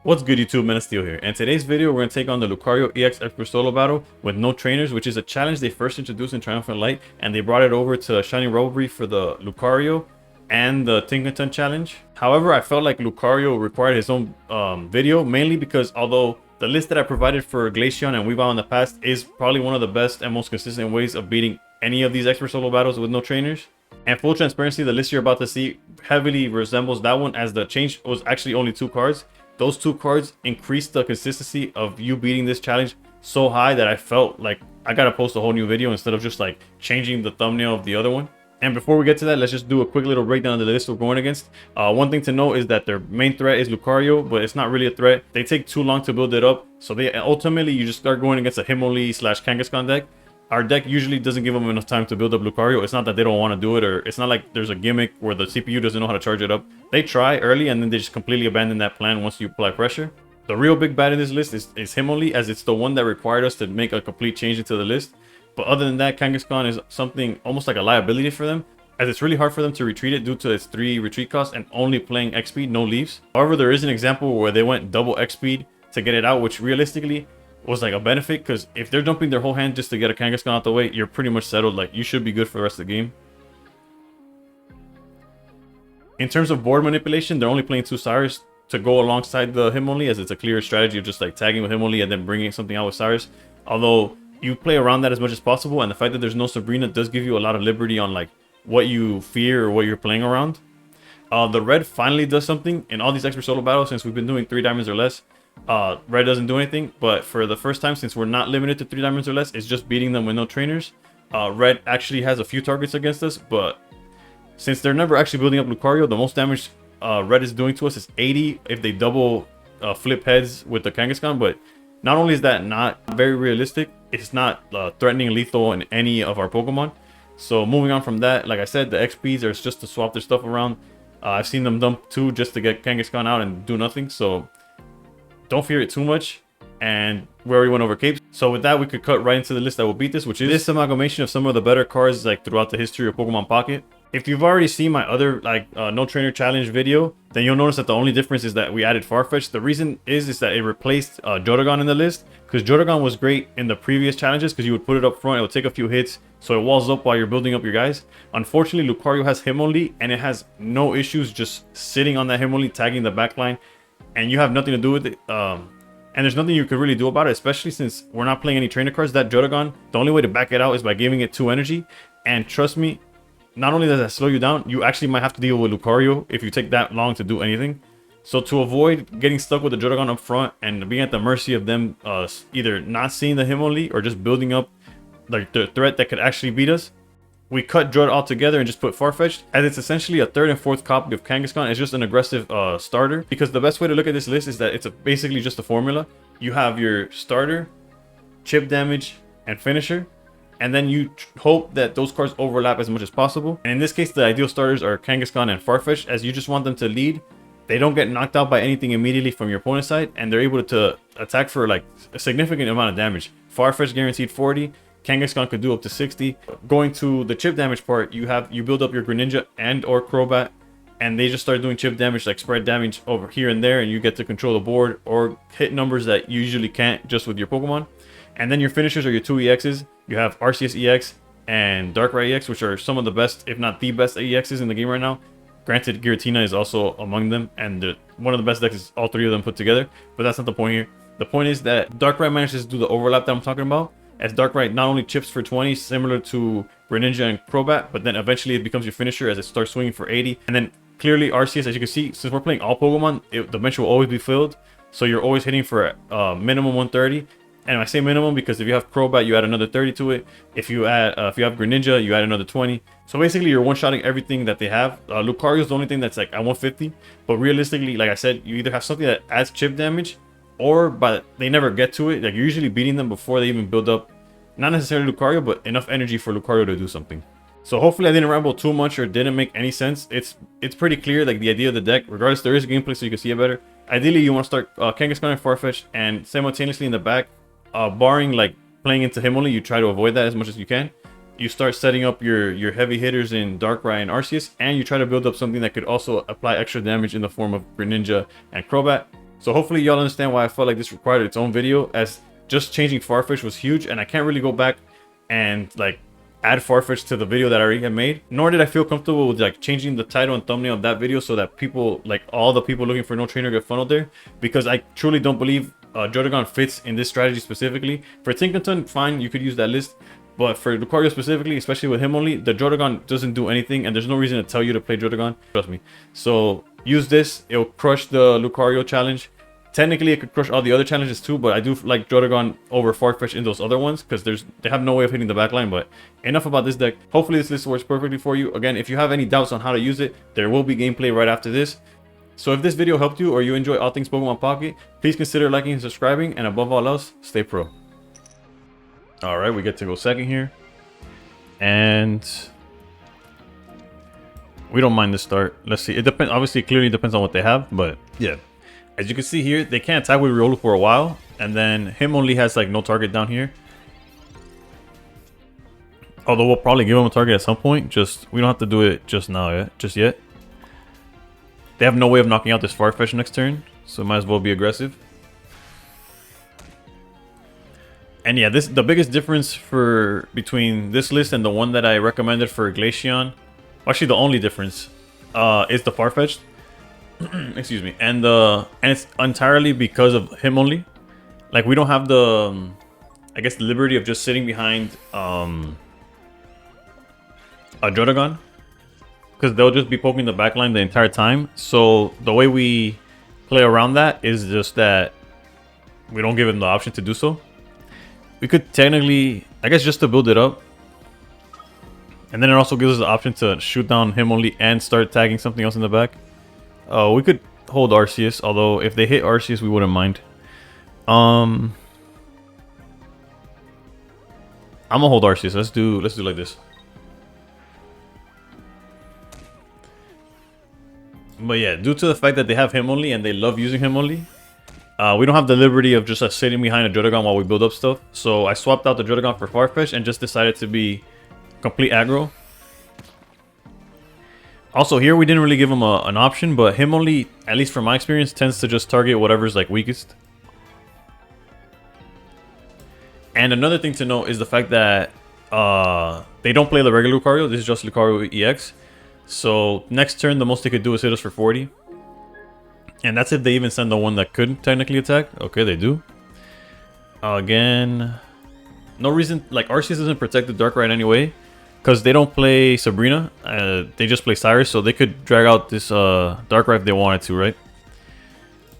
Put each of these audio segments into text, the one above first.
What's good YouTube, Man of Steel here. In today's video, we're going to take on the Lucario EX Expert Solo Battle with no trainers, which is a challenge they first introduced in Triumphant Light, and they brought it over to Shining Rivalry for the Lucario and the Kangaskhan challenge. However, I felt like Lucario required his own video, mainly because although the list that I provided for Glaceon and Weavile in the past is probably one of the best and most consistent ways of beating any of these Expert Solo battles with no trainers. And full transparency, the list you're about to see heavily resembles that one, as the change was actually only 2 cards. Those 2 cards increased the consistency of you beating this challenge so high that I felt like I gotta post a whole new video instead of just like changing the thumbnail of the other one. And before we get to that, let's just do a quick little breakdown of the list we're going against. One thing to note is that their main threat is Lucario, but it's not really a threat. They take too long to build it up, so they ultimately you just start going against a Himoli / Kangaskhan deck. Our deck usually doesn't give them enough time to build up Lucario. It's not that they don't want to do it, or it's not like there's a gimmick where the CPU doesn't know how to charge it up. They try early and then they just completely abandon that plan once you apply pressure. The real big bad in this list is Himoli, as it's the one that required us to make a complete change into the list. But other than that, Kangaskhan is something almost like a liability for them, as it's really hard for them to retreat it due to its 3 retreat costs and only playing X speed, no leaves. However, there is an example where they went double X speed to get it out, which realistically was like a benefit, because if they're dumping their whole hand just to get a Kangaskhan out the way, you're pretty much settled. Like, you should be good for the rest of the game. In terms of board manipulation, they're only playing 2 Cyrus to go alongside the Himoli, as it's a clear strategy of just like tagging with Himoli and then bringing something out with Cyrus. Although you play around that as much as possible, and the fact that there's no Sabrina does give you a lot of liberty on like what you fear or what you're playing around. The red finally does something in all these Expert Solo battles since we've been doing 3 diamonds or less. Red doesn't do anything, but for the first time, since we're not limited to 3 diamonds or less, it's just beating them with no trainers. Red actually has a few targets against us, but since they're never actually building up Lucario, the most damage Red is doing to us is 80 if they double flip heads with the Kangaskhan. But not only is that not very realistic, it's not threatening lethal in any of our Pokemon. So moving on from that, like I said, the XPs are just to swap their stuff around. I've seen them dump 2 just to get Kangaskhan out and do nothing, so don't fear it too much. And we already went over capes, so with that we could cut right into the list that will beat this, which is this amalgamation of some of the better cards like throughout the history of Pokemon Pocket. If you've already seen my other like no trainer challenge video, then you'll notice that the only difference is that we added Farfetch. The reason is that it replaced Jotagon in the list, because Jotagon was great in the previous challenges because you would put it up front, it would take a few hits, so it walls up while you're building up your guys. Unfortunately, Lucario has Himoli, and it has no issues just sitting on that Himoli, tagging the backline, and you have nothing to do with it. And there's nothing you could really do about it, especially since we're not playing any trainer cards. That Jotagon, the only way to back it out is by giving it 2 energy. And trust me, not only does that slow you down, you actually might have to deal with Lucario if you take that long to do anything. So to avoid getting stuck with the Jotagon up front and being at the mercy of them either not seeing the Himoli or just building up like the threat that could actually beat us, we cut Jota all together and just put Farfetch'd, as it's essentially a 3rd and 4th copy of Kangaskhan. It's just an aggressive starter, because the best way to look at this list is that it's basically just a formula. You have your starter, chip damage, and finisher, and then you hope that those cards overlap as much as possible. And in this case, the ideal starters are Kangaskhan and Farfetch'd, as you just want them to lead. They don't get knocked out by anything immediately from your opponent's side, and they're able to attack for like a significant amount of damage. Farfetch'd guaranteed 40. Kangaskhan could do up to 60. Going to the chip damage part, you build up your Greninja and or Crobat, and they just start doing chip damage, like spread damage over here and there, and you get to control the board or hit numbers that you usually can't just with your Pokemon. And then your finishers are your 2 EXs. You have Arceus EX and Darkrai EX, which are some of the best, if not the best EXs in the game right now. Granted, Giratina is also among them, and one of the best decks is all 3 of them put together, but that's not the point here. The point is that Darkrai manages to do the overlap that I'm talking about, as Darkrai not only chips for 20, similar to Greninja and Crobat, but then eventually it becomes your finisher as it starts swinging for 80. And then clearly Arceus, as you can see, since we're playing all Pokemon, the bench will always be filled, so you're always hitting for minimum 130. And I say minimum because if you have Crobat, you add another 30 to it. If you have Greninja, you add another 20. So basically, you're one-shotting everything that they have. Lucario is the only thing that's like at 150, but realistically, like I said, you either have something that adds chip damage, but they never get to it. Like, you're usually beating them before they even build up, not necessarily Lucario, but enough energy for Lucario to do something. So hopefully I didn't ramble too much or didn't make any sense. It's pretty clear, like the idea of the deck. Regardless, there is gameplay so you can see it better. Ideally, you want to start Kangaskhan and Farfetch, and simultaneously in the back, barring like playing into Himoli, you try to avoid that as much as you can. You start setting up your heavy hitters in Darkrai and Arceus, and you try to build up something that could also apply extra damage in the form of Greninja and Crobat. So hopefully y'all understand why I felt like this required its own video, as just changing Farfetch was huge, and I can't really go back and like add Farfetch to the video that I already had made. Nor did I feel comfortable with like changing the title and thumbnail of that video so that people, like all the people looking for no trainer, get funneled there, because I truly don't believe Jotagon fits in this strategy specifically. For Tinkerton, fine, you could use that list. But for Lucario specifically, especially with him only, the Jotagon doesn't do anything, and there's no reason to tell you to play Jotagon. Trust me. So use this. It'll crush the Lucario challenge. Technically, it could crush all the other challenges too, but I do like Jotagon over Farfetch in those other ones because they have no way of hitting the backline. But enough about this deck. Hopefully this list works perfectly for you. Again, if you have any doubts on how to use it, there will be gameplay right after this. So if this video helped you or you enjoy all things Pokemon Pocket, please consider liking and subscribing, and above all else, stay pro. Alright, we get to go second here. And we don't mind the start. Let's see. It depends. Obviously, it clearly depends on what they have, but yeah. As you can see here, they can't attack with Riolu for a while, and then him only has like no target down here. Although we'll probably give him a target at some point. Just we don't have to do it just now, just yet. They have no way of knocking out this Farfetch next turn, so might as well be aggressive. And yeah, the biggest difference between this list and the one that I recommended for Glaceon, actually the only difference, is the Farfetch'd. Excuse me, and it's entirely because of him only. Like we don't have the, I guess, the liberty of just sitting behind a Jotagon, because they'll just be poking the backline the entire time. So the way we play around that is just that we don't give him the option to do so. We could technically, I guess, just to build it up. And then it also gives us the option to shoot down him only and start tagging something else in the back. We could hold Arceus, although if they hit Arceus, we wouldn't mind. I'm gonna hold Arceus. Let's do like this. But yeah, due to the fact that they have him only and they love using him only, we don't have the liberty of just sitting behind a Jotagon while we build up stuff. So I swapped out the Jotagon for Farfetch and just decided to be complete aggro. Also here, we didn't really give him an option, but him only, at least from my experience, tends to just target whatever's like weakest. And another thing to note is the fact that they don't play the regular Lucario. This is just Lucario EX. So next turn, the most they could do is hit us for 40. And that's if they even send the one that could technically attack. Okay, they do. Again, no reason, like Arceus doesn't protect the Darkrai anyway, because they don't play Sabrina. They just play Cyrus, so they could drag out this Darkrai if they wanted to, right?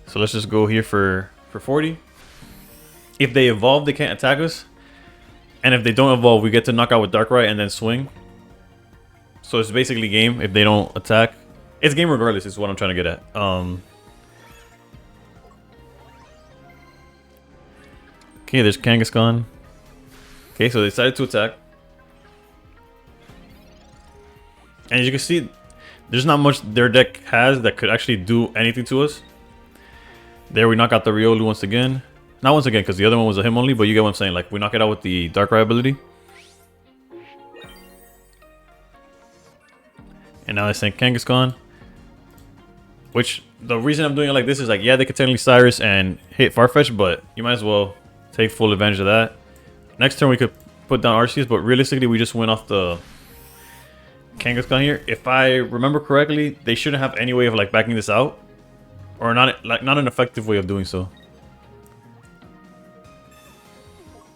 So let's just go here for 40. If they evolve, they can't attack us. And if they don't evolve, we get to knock out with Darkrai and then swing. So it's basically game if they don't attack. It's game regardless is what I'm trying to get at. Okay, there's Kangaskhan. Okay, so they decided to attack. And as you can see, there's not much their deck has that could actually do anything to us. There we knock out the Riolu once again. Not once again, because the other one was a him only, but you get what I'm saying. Like, we knock it out with the Darkrai ability. And now they're saying Kangaskhan. Which, the reason I'm doing it like this is like, yeah, they could technically Cyrus and hit Farfetch, but you might as well take full advantage of that. Next turn we could put down Arceus, but realistically we just went off the Kangaskhan here. If I remember correctly, they shouldn't have any way of like backing this out. Or not an effective way of doing so.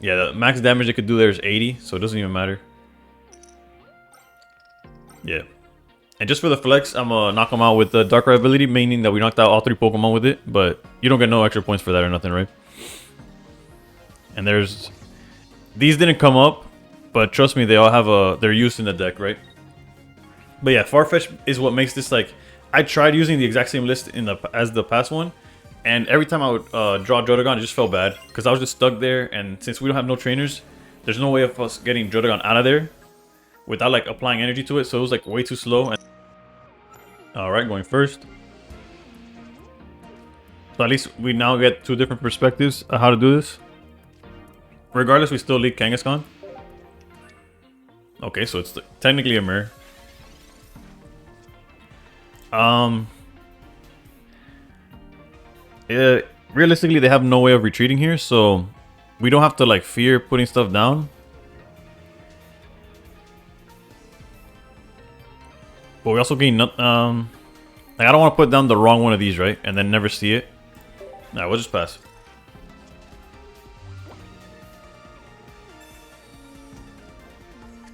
Yeah, the max damage they could do there is 80, so it doesn't even matter. Yeah. And just for the flex, I'm gonna knock them out with the Darkrai ability, meaning that we knocked out all 3 Pokemon with it, but you don't get no extra points for that or nothing, right? And there's... These didn't come up, but trust me, they all have their use in the deck, right? But yeah, Farfetch is what makes this like... I tried using the exact same list as the past one, and every time I would draw Jotagon, it just felt bad, because I was just stuck there, and since we don't have no trainers, there's no way of us getting Jotagon out of there without like applying energy to it, so it was like way too slow. Alright, going first. So at least we now get 2 different perspectives of how to do this. Regardless, we still lead Kangaskhan. Okay, so it's technically a mirror. uh, realistically, they have no way of retreating here, so we don't have to like fear putting stuff down. But we also gain like I don't want to put down the wrong one of these, right? And then never see it. Nah, we'll just pass.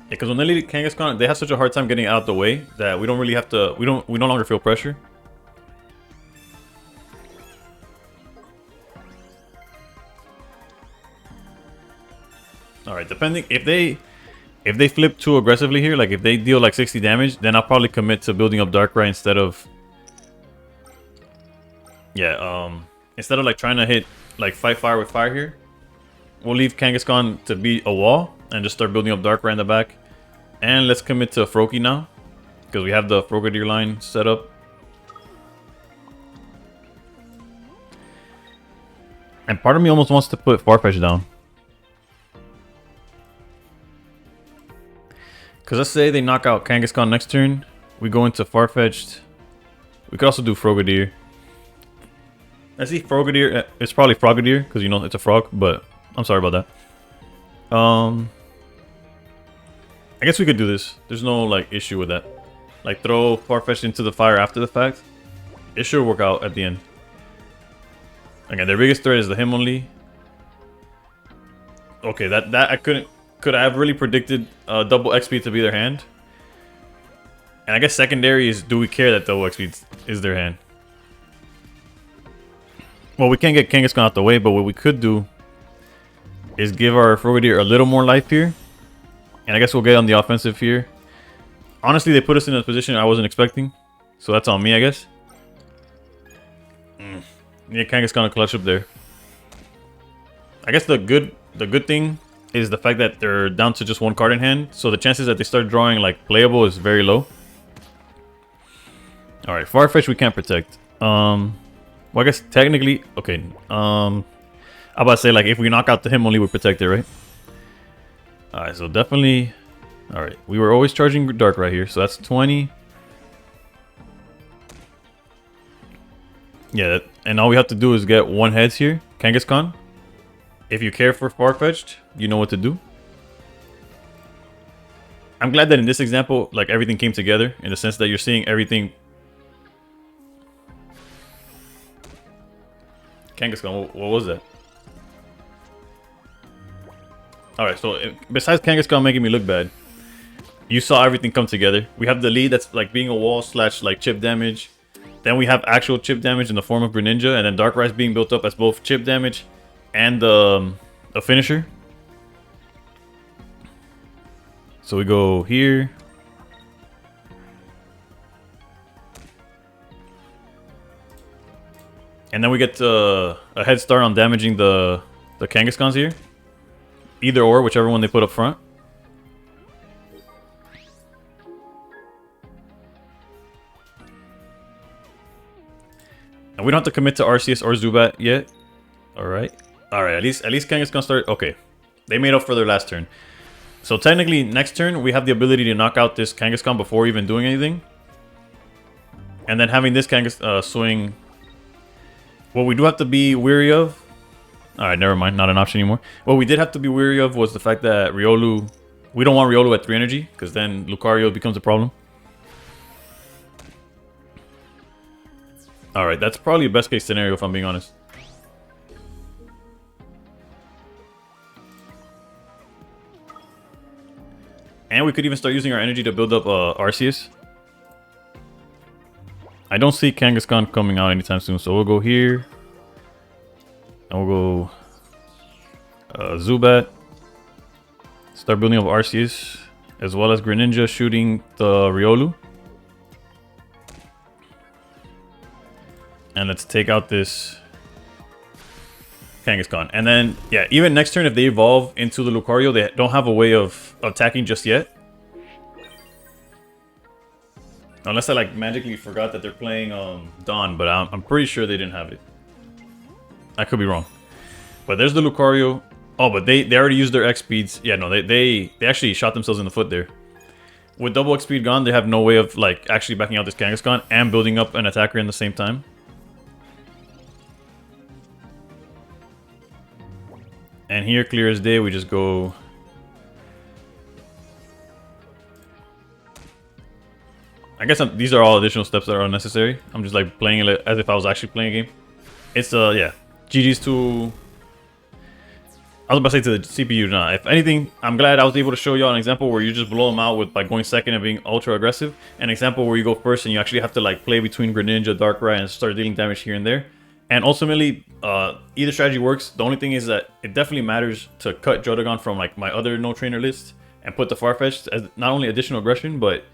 Because when they lead Kangaskhan, they have such a hard time getting out of the way that we don't really have to. We no longer feel pressure. All right, depending if they flip too aggressively here, like if they deal like 60 damage, then I'll probably commit to building up Darkrai instead of instead of like trying to hit like fight fire with fire here. We'll leave Kangaskhan to be a wall and just start building up Darkrai in the back. And let's commit to Froakie now, because we have the Frogadier line set up. And part of me almost wants to put Farfetch down. Because let's say they knock out Kangaskhan next turn. We go into Farfetch'd. We could also do Frogadier. I see Frogadier. It's probably Frogadier, because you know it's a frog, but I'm sorry about that. I guess we could do this. There's no like issue with that. Like throw Farfetch'd into the fire after the fact. It should work out at the end. Again, their biggest threat is the Hitmonlee. Okay, that I couldn't. Could I have really predicted double XP to be their hand? And I guess secondary is, do we care that double XP is their hand? Well, we can't get Kangaskhan out the way, but what we could do is give our Frogadier a little more life here. And I guess we'll get on the offensive here. Honestly, they put us in a position I wasn't expecting. So that's on me, I guess. Yeah, Kangaskhan clutch up there. I guess the good thing is the fact that they're down to just one card in hand. So the chances that they start drawing like playable is very low. Alright, Farfetch we can't protect. Well, I guess technically, okay. I'm about to say like if we knock out the Hitmonlee, we protect it, right? Alright, so definitely. Alright, we were always charging Dark right here, so that's 20. Yeah, and all we have to do is get one heads here. Kangaskhan. If you care for Farfetch'd, you know what to do. I'm glad that in this example, like everything came together in the sense that you're seeing everything. Kangaskhan, what was that? Alright, so besides Kangaskhan making me look bad, you saw everything come together. We have the lead that's like being a wall slash like chip damage. Then we have actual chip damage in the form of Greninja, and then Darkrai's being built up as both chip damage and a finisher. So we go here. And then we get a head start on damaging the Kangaskhan's here. Either or, whichever one they put up front. And we don't have to commit to Arceus or Zubat yet. Alright. Alright, at least Kangaskhan start. Okay. They made up for their last turn. So technically, next turn, we have the ability to knock out this Kangaskhan before even doing anything. And then having this Kangaskhan swing. What we do have to be weary of. Alright, never mind. Not an option anymore. What we did have to be weary of was the fact that Riolu. We don't want Riolu at 3 energy, because then Lucario becomes a problem. Alright, that's probably a best case scenario if I'm being honest. And we could even start using our energy to build up Arceus. I don't see Kangaskhan coming out anytime soon, so we'll go here. And we'll go Zubat. Start building up Arceus, as well as Greninja shooting the Riolu. And let's take out this Kangaskhan. And then, yeah, even next turn, if they evolve into the Lucario, they don't have a way of attacking just yet. Unless I, like, magically forgot that they're playing Dawn, but I'm pretty sure they didn't have it. I could be wrong. But there's the Lucario. Oh, but they already used their X speeds. Yeah, no, they actually shot themselves in the foot there. With double X speed gone, they have no way of, like, actually backing out this Kangaskhan and building up an attacker in the same time. And here, clear as day, we just go... I guess these are all additional steps that are unnecessary. I'm just like playing it as if I was actually playing a game. It's yeah, GG's to... I was about to say to the CPU. Nah, if anything, I'm glad I was able to show y'all an example where you just blow them out with like going second and being ultra aggressive. An example where you go first and you actually have to like play between Greninja, Darkrai, and start dealing damage here and there. And ultimately, either strategy works. The only thing is that it definitely matters to cut Jotagon from like my other no trainer list and put the Farfetch'd as not only additional aggression, but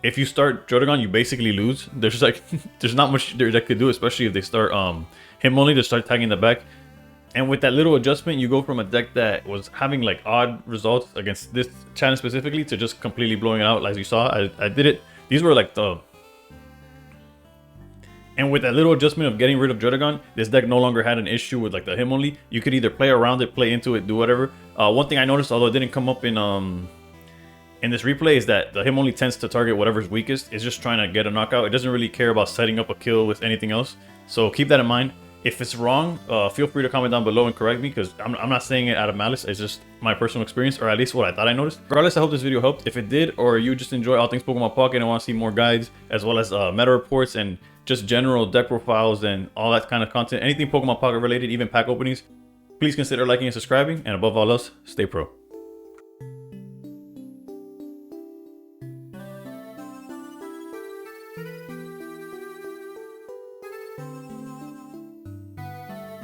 if you start Jotagon, you basically lose. There's like there's not much that could do, especially if they start Hitmonlee to start tagging the back. And with that little adjustment, you go from a deck that was having like odd results against this challenge specifically to just completely blowing it out. As you saw, I did it. These were like the... And with that little adjustment of getting rid of Jotagon, this deck no longer had an issue with like the Hitmonlee. You could either play around it, play into it, do whatever. One thing I noticed, although it didn't come up in this replay, is that the Hitmonlee tends to target whatever's weakest. It's just trying to get a knockout. It doesn't really care about setting up a kill with anything else. So keep that in mind. If it's wrong, feel free to comment down below and correct me, because I'm not saying it out of malice. It's just my personal experience, or at least what I thought I noticed. Regardless, I hope this video helped. If it did, or you just enjoy all things Pokemon Pocket and want to see more guides, as well as meta reports and just general deck profiles and all that kind of content, anything Pokemon Pocket related, even pack openings, please consider liking and subscribing. And above all else, stay pro.